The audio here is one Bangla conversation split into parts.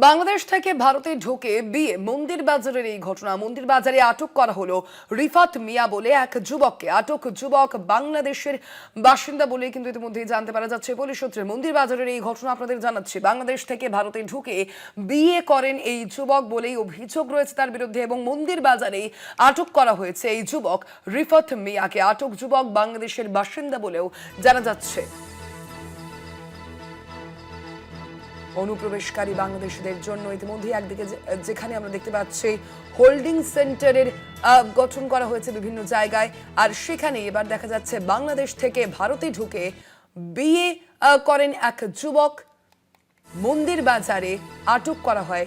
বাংলাদেশ থেকে ভারতে ঢুকে বিয়ে মন্দির বাজারের এই ঘটনা। মন্দির বাজারে আটক করা হলো রিফাত মিয়া বলে এক যুবককে। আটক যুবক বাংলাদেশের বাসিন্দা বলে কিন্তু ইতিমধ্যেই জানতে পারা যাচ্ছে পুলিশ সূত্রে। মন্দির বাজারের এই ঘটনা আপনাদের জানাচ্ছি। বাংলাদেশ থেকে ভারতে ঢুকে বিয়ে করেন এই যুবক বলেই অভিযোগ রয়েছে তার বিরুদ্ধে এবং মন্দির বাজারে আটক করা হয়েছে এই যুবক রিফাত মিয়াকে। আটক যুবক বাংলাদেশের বাসিন্দা বলেও জানা যাচ্ছে। অনুপ্রবেশকারী বাংলাদেশিদের জন্য ইতিমধ্যে একদিকে যেখানে আমরা দেখতে পাচ্ছি হোল্ডিং সেন্টারের গঠন করা হয়েছে বিভিন্ন জায়গায়, আর সেখানে এবার দেখা যাচ্ছে বাংলাদেশ থেকে ভারতে ঢুকে বিয়ে করেন এক যুবক। মন্দির বাজারে আটক করা হয়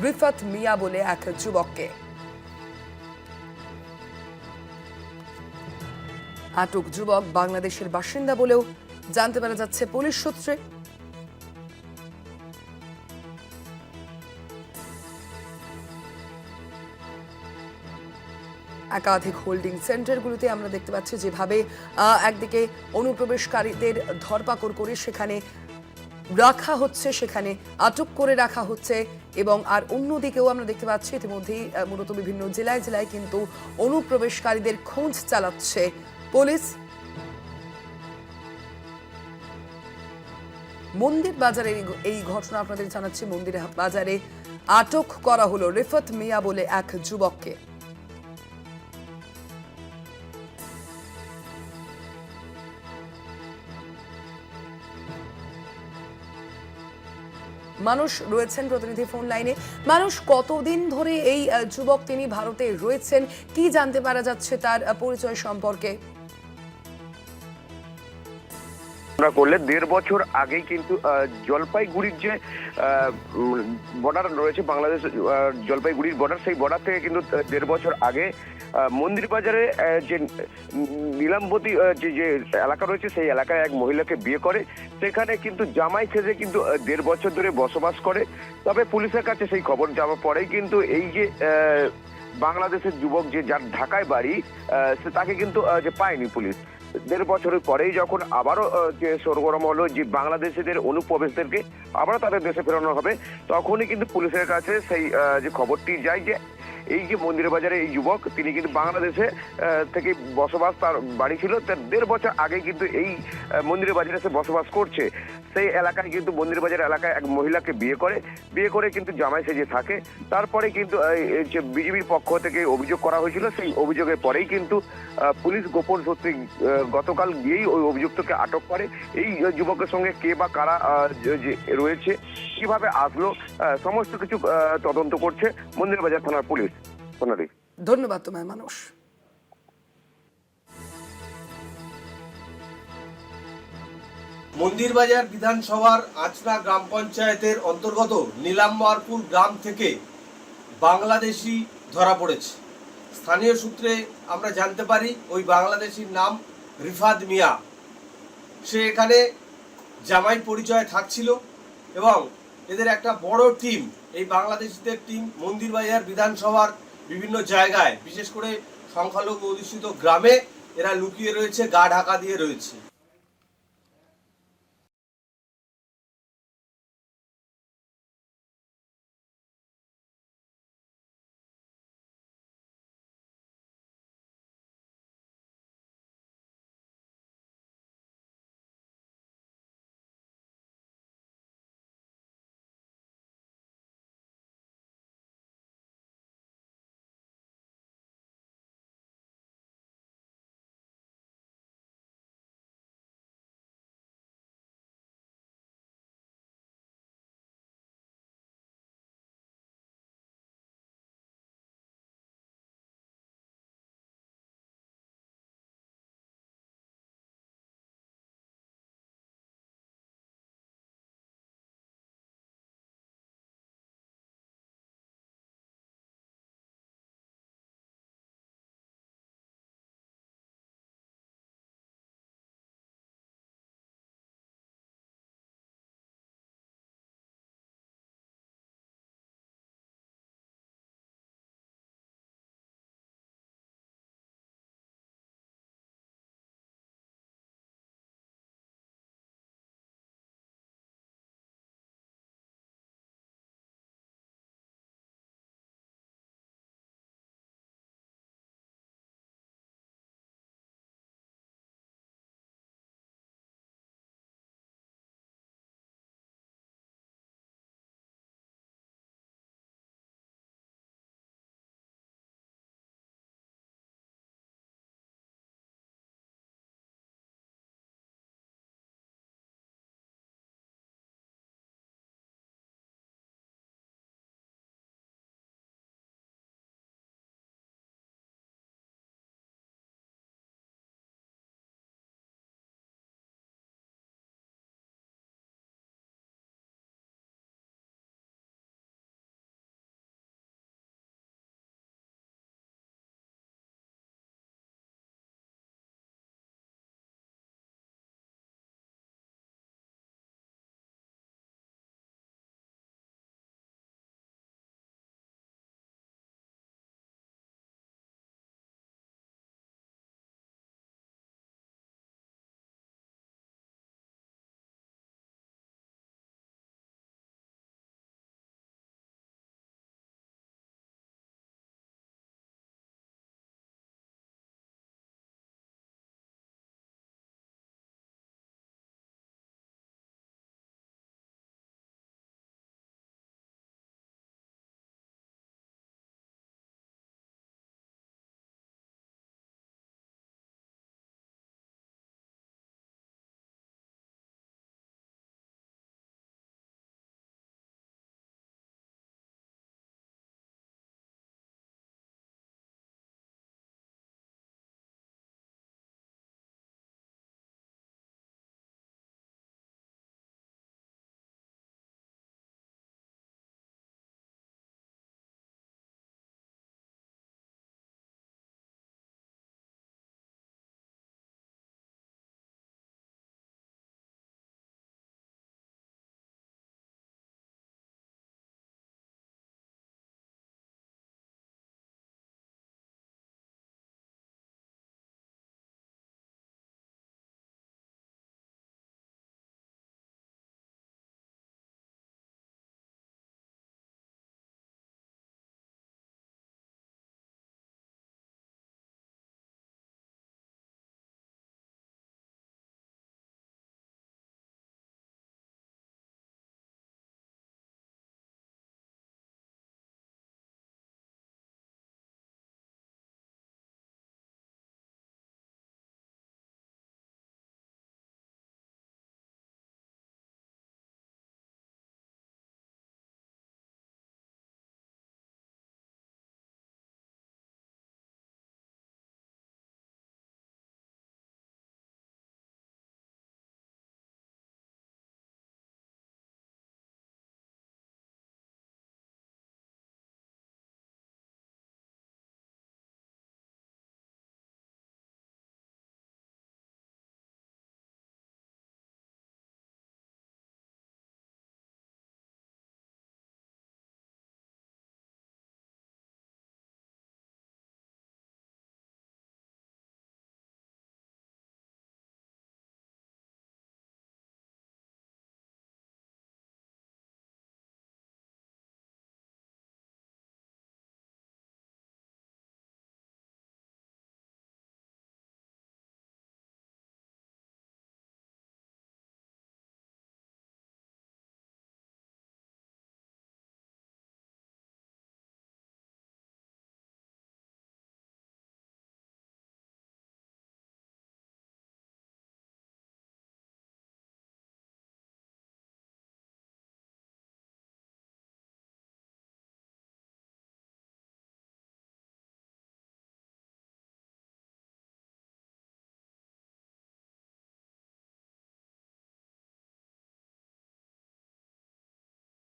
রিফাত মিয়া বলে এক যুবককে। আটক যুবক বাংলাদেশের বাসিন্দা বলেও জানতে পারা যাচ্ছে পুলিশ সূত্রে। একাধিক হোল্ডিং সেন্টারগুলোতে আমরা দেখতে পাচ্ছি যেভাবে একদিকে অনুপ্রবেশকারীদের ধরপাকড় করে সেখানে রাখা হচ্ছে, সেখানে আটক করে রাখা হচ্ছে, এবং আর অন্যদিকেও আমরা দেখতে পাচ্ছি ইতিমধ্যেই মূলত বিভিন্ন জেলায় জেলায় কিন্তু অনুপ্রবেশকারীদের খোঁজ চালাচ্ছে পুলিশ। মন্দির বাজারে এই ঘটনা আপনাদের জানাচ্ছি। মন্দির বাজারে আটক করা হলো রিফাত মিয়া বলে এক যুবককে। মানুষ রয়েছেন প্রতিনিধি ফোন লাইনে। মানুষ, কতদিন ধরে এই যুবক তিনি ভারতে রয়েছেন, কি জানতে পারা যাচ্ছে তার পরিচয় সম্পর্কে? আমরা করলে 1.5 বছর আগেই কিন্তু জলপাইগুড়ির যে বর্ডার রয়েছে, বাংলাদেশ জলপাইগুড়ির বর্ডার, সেই বর্ডার থেকে কিন্তু 1.5 বছর আগে মন্দির বাজারে যে নীলাম্বতী যে এলাকা রয়েছে সেই এলাকায় এক মহিলাকে বিয়ে করে। সেখানে কিন্তু জামাই সেজে কিন্তু 1.5 বছর ধরে বসবাস করে। তবে পুলিশের কাছে সেই খবর যাওয়ার পরেই কিন্তু এই যে বাংলাদেশের যুবক যে যার ঢাকায় বাড়ি, সে তাকে কিন্তু যে পায়নি পুলিশ। 1.5 বছরের পরেই যখন আবারও যে সরগরম হলো যে বাংলাদেশিদের অনুপ্রবেশদেরকে আবারও তাদের দেশে ফেরানো হবে, তখনই কিন্তু পুলিশের কাছে সেই যে খবরটি যায় যে এই যে মন্দির বাজারে এই যুবক তিনি কিন্তু বাংলাদেশে থেকে বসবাস, তার বাড়ি ছিল, তার 1.5 বছর আগে কিন্তু এই মন্দির বাজারে সে বসবাস করছে। সেই এলাকায় কিন্তু মন্দির বাজার এলাকায় এক মহিলাকে বিয়ে করে কিন্তু জামাই সেজে থাকে। তারপরে কিন্তু যে বিজেপির পক্ষ থেকে অভিযোগ করা হয়েছিল, সেই অভিযোগের পরেই কিন্তু পুলিশ গোপন সূত্রে গতকাল গিয়েই ওই অভিযুক্তকে আটক করে। এই যুবকের সঙ্গে কে বা কারা রয়েছে, কিভাবে আসলো, সমস্ত কিছু তদন্ত করছে মন্দির বাজার থানার পুলিশ। ধন্যবাদ তোমায় মানুষ। মন্দিরবাজার বিধানসভার আচনা গ্রাম পঞ্চায়েতের অন্তর্গত নীলাম্বরপুর গ্রাম থেকে বাংলাদেশি ধরা পড়েছে। স্থানীয় সূত্রে আমরা জানতে পারি ওই বাংলাদেশির নাম রিফাত মিয়া। সে এখানে জামাই পরিচয় থাকছিল এবং এদের একটা বড় টিম, এই বাংলাদেশিদের টিম মন্দিরবাজার বিধানসভার বিভিন্ন জায়গায়, বিশেষ করে সংখ্যালঘু অধ্যুষিত গ্রামে এরা লুকিয়ে রয়েছে, গা ঢাকা দিয়ে রয়েছে।